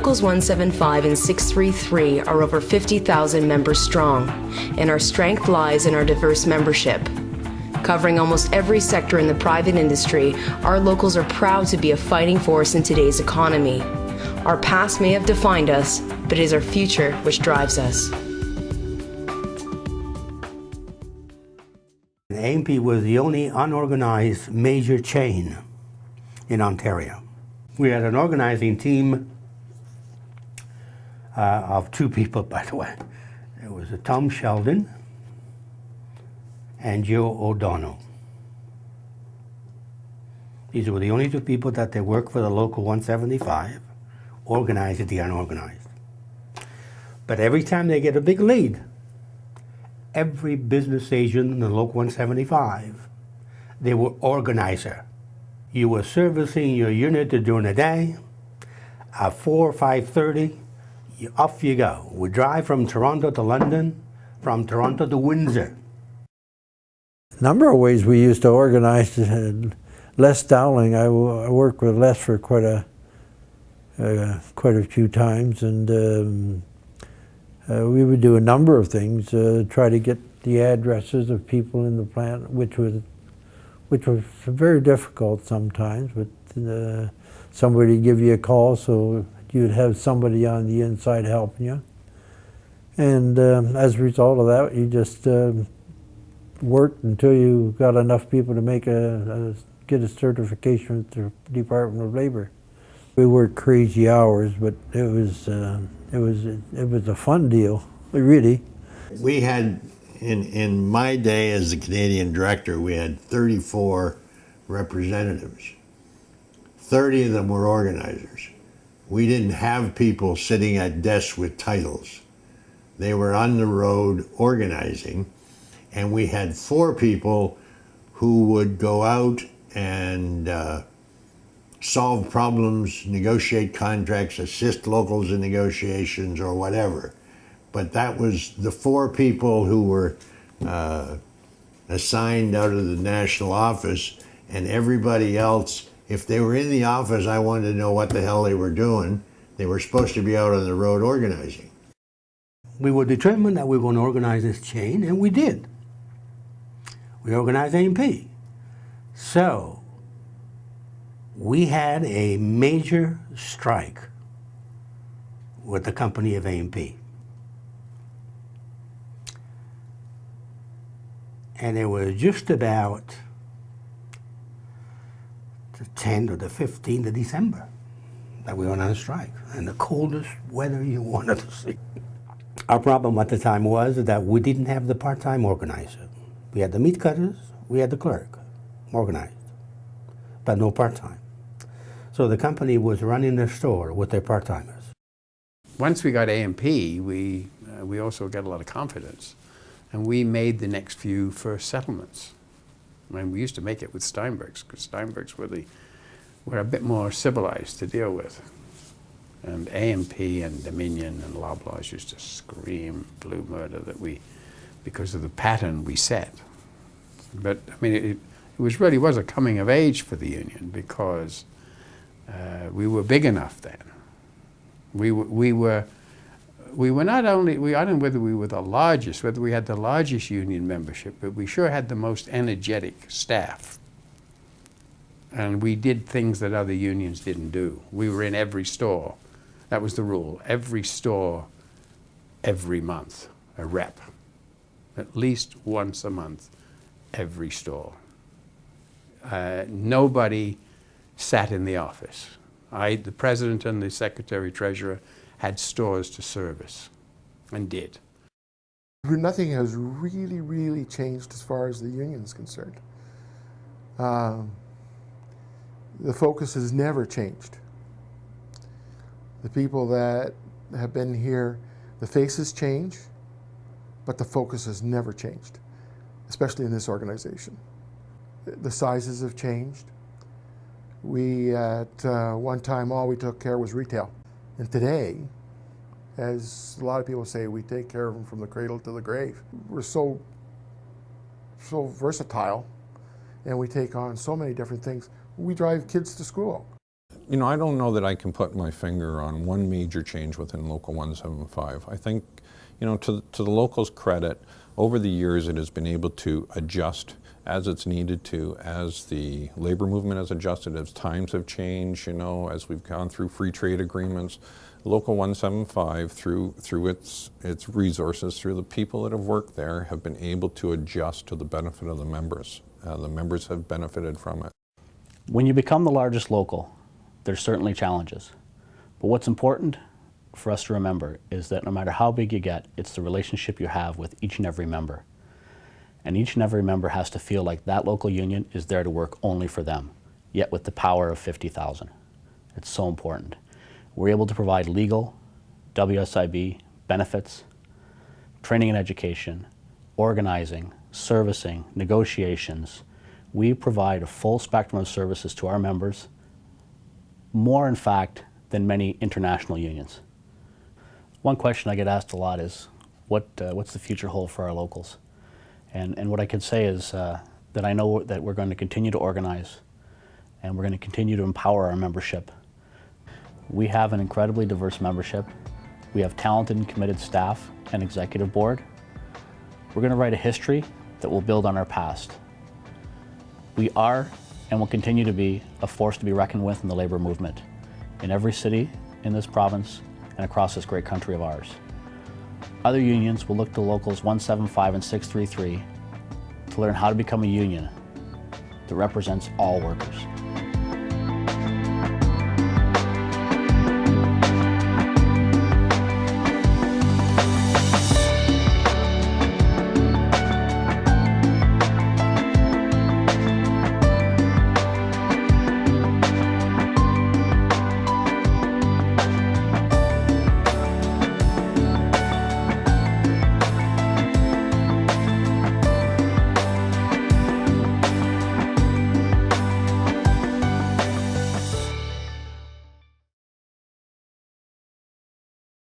Locals 175 and 633 are over 50,000 members strong, and our strength lies in our diverse membership. Covering almost every sector in the private industry, our locals are proud to be a fighting force in today's economy. Our past may have defined us, but it is our future which drives us. A&P was the only unorganized major chain in Ontario. We had an organizing team of two people, by the way. It was Tom Sheldon and Joe O'Donnell. These were the only two people that they worked for the local 175, organized the unorganized. But every time they get a big lead, every business agent in the local 175, they were organizer. You were servicing your unit during the day. At 4 or 5:30, off you go. We drive from Toronto to London, from Toronto to Windsor. A number of ways we used to organize. Les Dowling, I worked with Les for quite a few times, and we would do a number of things, try to get the addresses of people in the plant, which was very difficult sometimes, but somebody would give you a call, so you'd have somebody on the inside helping you. And as a result of that, you just worked until you got enough people to make get a certification with the Department of Labor. We worked crazy hours, but it was a fun deal, really. We had, in my day as the Canadian director, we had 34 representatives. 30 of them were organizers. We didn't have people sitting at desks with titles. They were on the road organizing, and we had 4 people who would go out and solve problems, negotiate contracts, assist locals in negotiations or whatever. But that was the 4 people who were assigned out of the national office, and everybody else, if they were in the office, I wanted to know what the hell they were doing. They were supposed to be out on the road organizing. We were determined that we were going to organize this chain, and we did. We organized A&P. So we had a major strike with the company of A&P. And it was just about the 10th or the 15th of December that we went on a strike, and the coldest weather you wanted to see. Our problem at the time was that we didn't have the part-time organizer. We had the meat cutters, we had the clerk, organized, but no part-time. So the company was running their store with their part-timers. Once we got A&P, we also got a lot of confidence, and we made the next few first settlements. I mean, we used to make it with Steinbergs, because Steinbergs were a bit more civilized to deal with. And A&P and Dominion and Loblaws used to scream blue murder because of the pattern we set. But I mean, it really was a coming of age for the union, because we were big enough then. We were not only, I don't know whether we were the largest, whether we had the largest union membership, but we sure had the most energetic staff. And we did things that other unions didn't do. We were in every store. That was the rule. Every store, every month, a rep. At least once a month, every store. Nobody sat in the office. The president and the secretary-treasurer had stores to service, and did. Nothing has really, really changed as far as the union is concerned. The focus has never changed. The people that have been here, the faces change, but the focus has never changed, especially in this organization. The sizes have changed. We, at one time, all we took care was retail. And today, as a lot of people say, we take care of them from the cradle to the grave. We're so versatile, and we take on so many different things. We drive kids to school. you know, I don't know that I can put my finger on one major change within Local 175. I think, you know, to the locals' credit, over the years it has been able to adjust as it's needed to, as the labor movement has adjusted, as times have changed, you know, as we've gone through free trade agreements. Local 175, through its resources, through the people that have worked there, have been able to adjust to the benefit of the members. The members have benefited from it. When you become the largest local, there's certainly challenges. But what's important for us to remember is that no matter how big you get, it's the relationship you have with each and every member. And each and every member has to feel like that local union is there to work only for them, yet with the power of 50,000. It's so important. We're able to provide legal, WSIB, benefits, training and education, organizing, servicing, negotiations. We provide a full spectrum of services to our members, more in fact than many international unions. One question I get asked a lot is, what's the future hold for our locals? And what I can say is that I know that we're going to continue to organize and we're going to continue to empower our membership. We have an incredibly diverse membership. We have talented and committed staff and executive board. We're going to write a history that will build on our past. We are and will continue to be a force to be reckoned with in the labor movement in every city in this province and across this great country of ours. Other unions will look to Locals 175 and 633 to learn how to become a union that represents all workers.